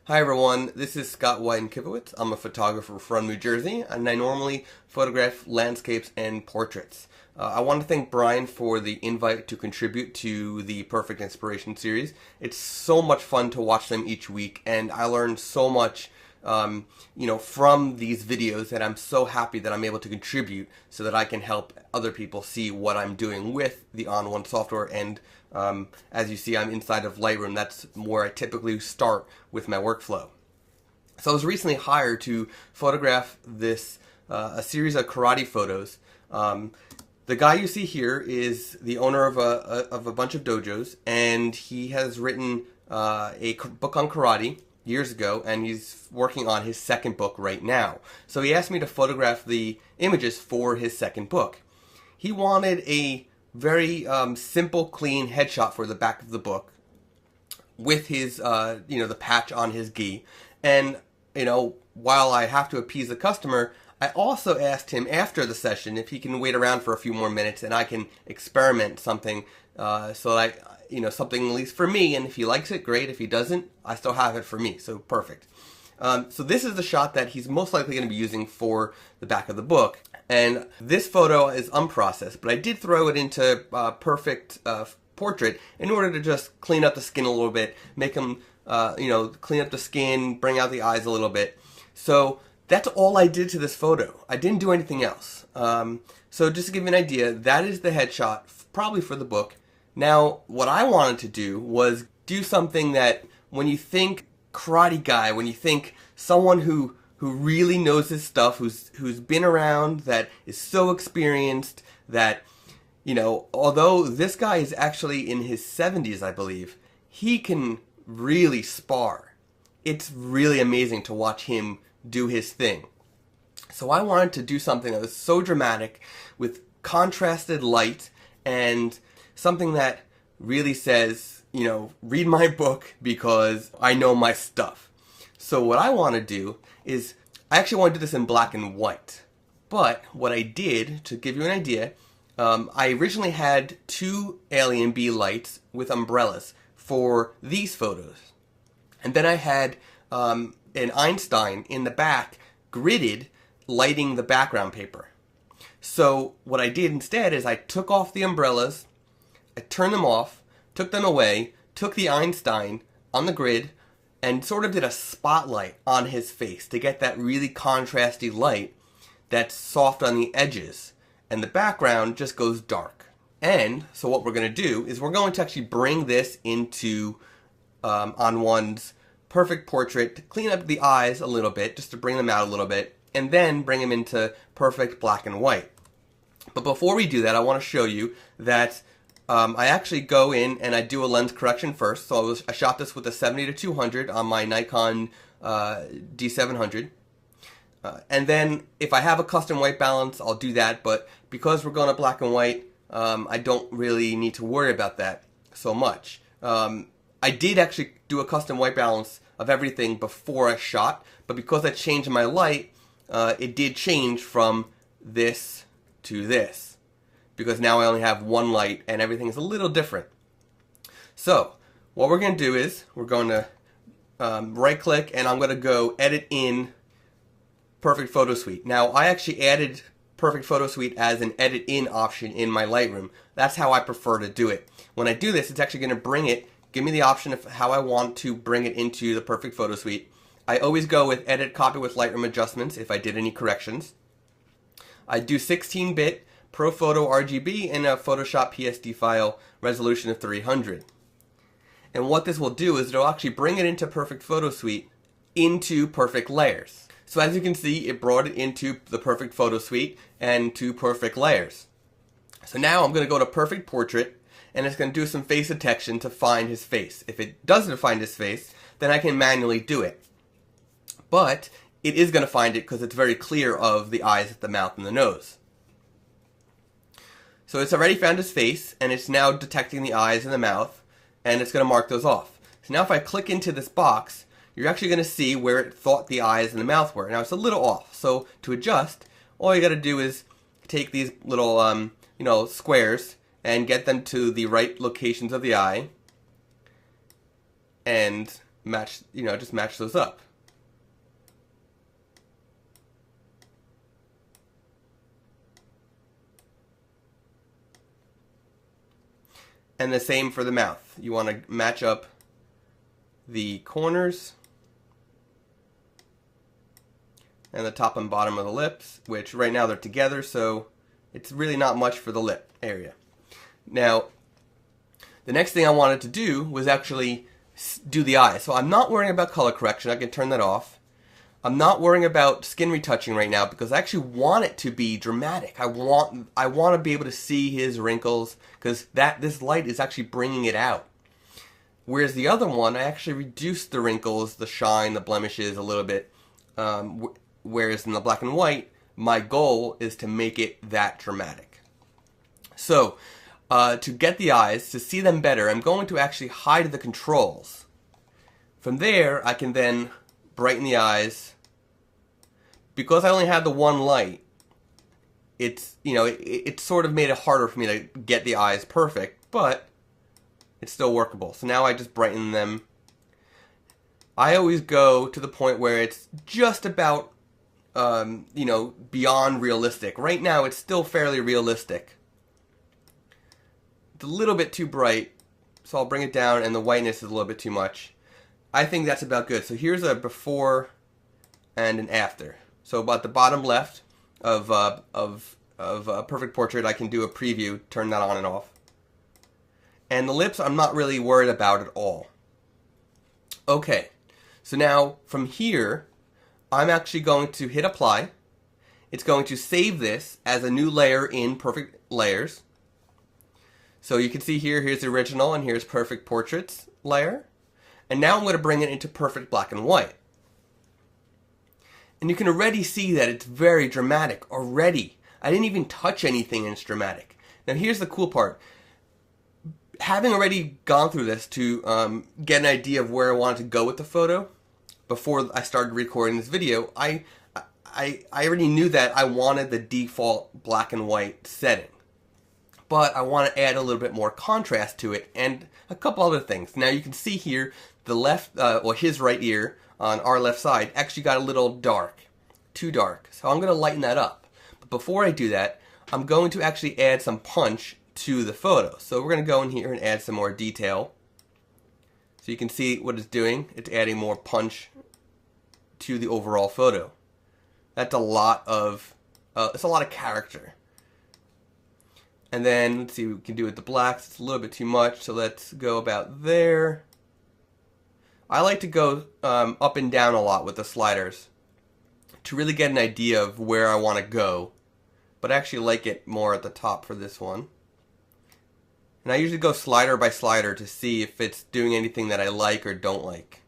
Hi everyone, this is Scott Wyden Kivowitz. I'm a photographer from New Jersey, and I normally photograph landscapes and portraits. I want to thank Brian for the invite to contribute to the Perfect Inspiration series. It's so much fun to watch them each week, and I learned so much from these videos that I'm so happy that I'm able to contribute so that I can help other people see what I'm doing with the On1 software. And as you see, I'm inside of Lightroom. That's where I typically start with my workflow. So I was recently hired to photograph a series of karate photos. The guy you see here is the owner of a bunch of dojos, and he has written a book on karate years ago, and he's working on his second book right now. So he asked me to photograph the images for his second book. He wanted a very simple, clean headshot for the back of the book with his, the patch on his gi. And, while I have to appease the customer, I also asked him after the session if he can wait around for a few more minutes and I can experiment something so that something at least for me, and if he likes it, great. If he doesn't, I still have it for me, so perfect. So this is the shot that he's most likely going to be using for the back of the book. And this photo is unprocessed, but I did throw it into Perfect Portrait in order to just clean up the skin a little bit, make him, clean up the skin, bring out the eyes a little bit. So that's all I did to this photo. I didn't do anything else. So just to give you an idea, that is the headshot, probably for the book. Now, what I wanted to do was do something that when you think karate guy, when you think someone who really knows his stuff, who's been around, that is so experienced, that, although this guy is actually in his 70s, I believe, he can really spar. It's really amazing to watch him do his thing. So I wanted to do something that was so dramatic with contrasted light and something that really says, read my book because I know my stuff. So what I want to do is, I actually want to do this in black and white. But what I did, to give you an idea, I originally had two Alien Bee lights with umbrellas for these photos. And then I had an Einstein in the back, gridded, lighting the background paper. So what I did instead is I took off the umbrellas, I turned them off, took them away, took the Einstein on the grid, and sort of did a spotlight on his face to get that really contrasty light that's soft on the edges. And the background just goes dark. And so what we're going to do is we're going to actually bring this into On1's Perfect Portrait to clean up the eyes a little bit, just to bring them out a little bit, and then bring them into Perfect Black and White. But before we do that, I want to show you that I actually go in and I do a lens correction first. So I shot this with a 70-200 on my Nikon D700. And then if I have a custom white balance, I'll do that. But because we're going to black and white, I don't really need to worry about that so much. I did actually do a custom white balance of everything before I shot. But because I changed my light, it did change from this to this, because now I only have one light and everything's a little different. So what we're going to do is we're going to right click, and I'm going to go edit in Perfect Photo Suite. Now I actually added Perfect Photo Suite as an edit in option in my Lightroom. That's how I prefer to do it. When I do this, it's actually going to give me the option of how I want to bring it into the Perfect Photo Suite. I always go with edit copy with Lightroom adjustments if I did any corrections. I do 16-bit ProPhoto RGB and a Photoshop PSD file resolution of 300. And what this will do is it'll actually bring it into Perfect Photo Suite into Perfect Layers. So as you can see, it brought it into the Perfect Photo Suite and to Perfect Layers. So now I'm going to go to Perfect Portrait, and it's going to do some face detection to find his face. If it doesn't find his face, then I can manually do it. But it is going to find it because it's very clear of the eyes, the mouth, and the nose. So it's already found his face, and it's now detecting the eyes and the mouth, and it's going to mark those off. So now if I click into this box, you're actually going to see where it thought the eyes and the mouth were. Now it's a little off, so to adjust, all you got to do is take these little squares and get them to the right locations of the eye, and match, just match those up. And the same for the mouth. You want to match up the corners and the top and bottom of the lips, which right now they're together, so it's really not much for the lip area. Now, the next thing I wanted to do was actually do the eyes. So I'm not worrying about color correction. I can turn that off. I'm not worrying about skin retouching right now because I actually want it to be dramatic. I want to be able to see his wrinkles because this light is actually bringing it out. Whereas the other one, I actually reduced the wrinkles, the shine, the blemishes a little bit. Whereas in the black and white, my goal is to make it that dramatic. So, to get the eyes, to see them better, I'm going to actually hide the controls. From there, I can then brighten the eyes. Because I only have the one light, it's sort of made it harder for me to get the eyes perfect, but it's still workable. So now I just brighten them. I always go to the point where it's just about, beyond realistic. Right now, it's still fairly realistic. It's a little bit too bright, so I'll bring it down, and the whiteness is a little bit too much. I think that's about good. So here's a before and an after. So about the bottom left of Perfect Portrait, I can do a preview, turn that on and off. And the lips, I'm not really worried about at all. Okay, so now from here, I'm actually going to hit apply. It's going to save this as a new layer in Perfect Layers. So you can see here's the original, and here's Perfect Portraits layer. And now I'm going to bring it into Perfect Black and White. And you can already see that it's very dramatic already. I didn't even touch anything and it's dramatic. Now here's the cool part. Having already gone through this to get an idea of where I wanted to go with the photo before I started recording this video, I already knew that I wanted the default black and white setting. But I want to add a little bit more contrast to it and a couple other things. Now you can see here the left, his right ear on our left side actually got a little dark, too dark. So I'm going to lighten that up. But before I do that, I'm going to actually add some punch to the photo. So we're going to go in here and add some more detail. So you can see what it's doing. It's adding more punch to the overall photo. That's a lot of, it's a lot of character. And then, let's see what we can do with the blacks. It's a little bit too much, so let's go about there. I like to go up and down a lot with the sliders to really get an idea of where I want to go. But I actually like it more at the top for this one. And I usually go slider by slider to see if it's doing anything that I like or don't like.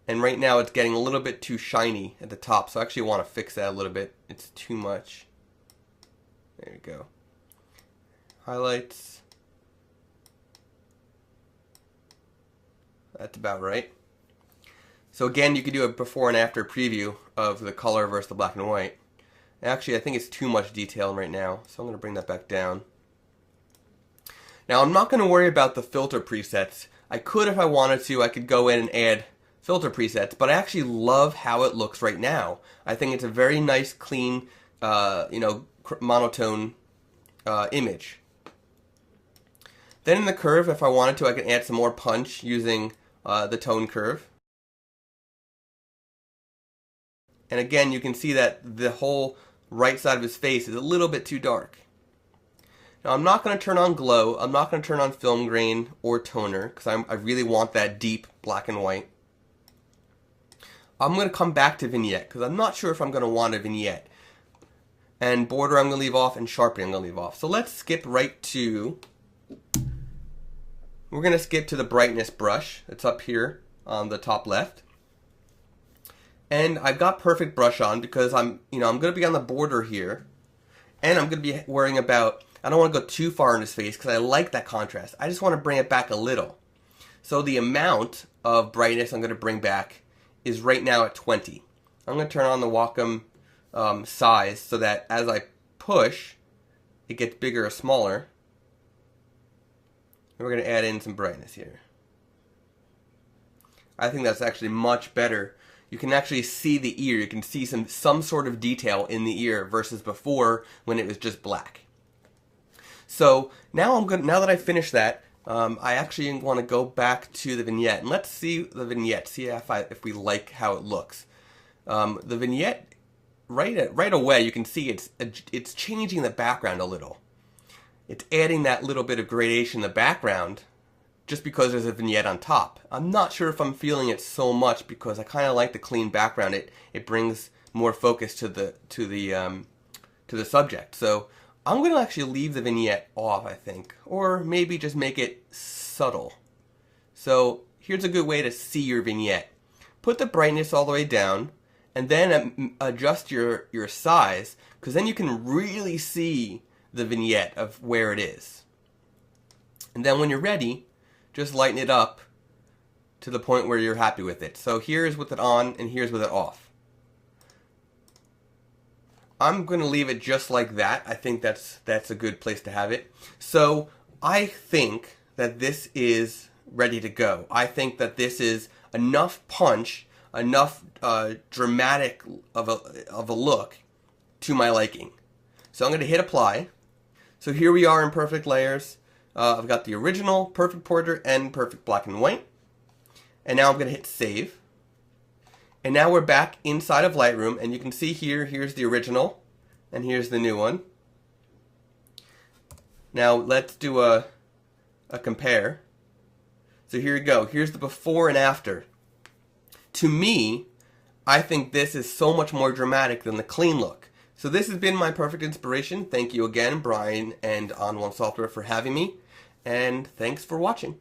And right now it's getting a little bit too shiny at the top, so I actually want to fix that a little bit. It's too much. There we go. Highlights. That's about right. So again, you could do a before and after preview of the color versus the black and white. Actually, I think it's too much detail right now, so I'm going to bring that back down. Now, I'm not going to worry about the filter presets. I could, if I wanted to, I could go in and add filter presets, but I actually love how it looks right now. I think it's a very nice, clean, monotone image. Then in the curve, if I wanted to, I can add some more punch using the tone curve. And again, you can see that the whole right side of his face is a little bit too dark. Now, I'm not going to turn on glow. I'm not going to turn on film grain or toner because I really want that deep black and white. I'm going to come back to vignette because I'm not sure if I'm going to want a vignette. And border I'm going to leave off and sharpening I'm going to leave off. So let's skip right to, we're going to skip to the brightness brush. It's up here on the top left. And I've got perfect brush on because I'm going to be on the border here. And I'm going to be worrying about, I don't want to go too far in his face because I like that contrast. I just want to bring it back a little. So the amount of brightness I'm going to bring back is right now at 20. I'm going to turn on the Wacom size so that as I push, it gets bigger or smaller. And we're going to add in some brightness here. I think that's actually much better. You can actually see the ear. You can see some sort of detail in the ear versus before when it was just black. So now now that I've finished that, I actually want to go back to the vignette and let's see the vignette. See if we like how it looks. The vignette, right away, you can see it's changing the background a little. It's adding that little bit of gradation in the background just because there's a vignette on top. I'm not sure if I'm feeling it so much because I kind of like the clean background. It brings more focus to the subject. So I'm going to actually leave the vignette off, I think, or maybe just make it subtle. So here's a good way to see your vignette. Put the brightness all the way down, and then adjust your size, because then you can really see the vignette of where it is. And then when you're ready, just lighten it up to the point where you're happy with it. So here's with it on, and here's with it off. I'm going to leave it just like that. I think that's a good place to have it. So I think that this is ready to go. I think that this is enough punch, enough dramatic of a look to my liking. So I'm going to hit apply. So here we are in perfect layers. I've got the original, perfect portrait, and perfect black and white. And now I'm going to hit save. And now we're back inside of Lightroom, and you can see here's the original, and here's the new one. Now let's do a compare. So here we go. Here's the before and after. To me, I think this is so much more dramatic than the clean look. So this has been my perfect inspiration. Thank you again, Brian and On One Software, for having me, and thanks for watching.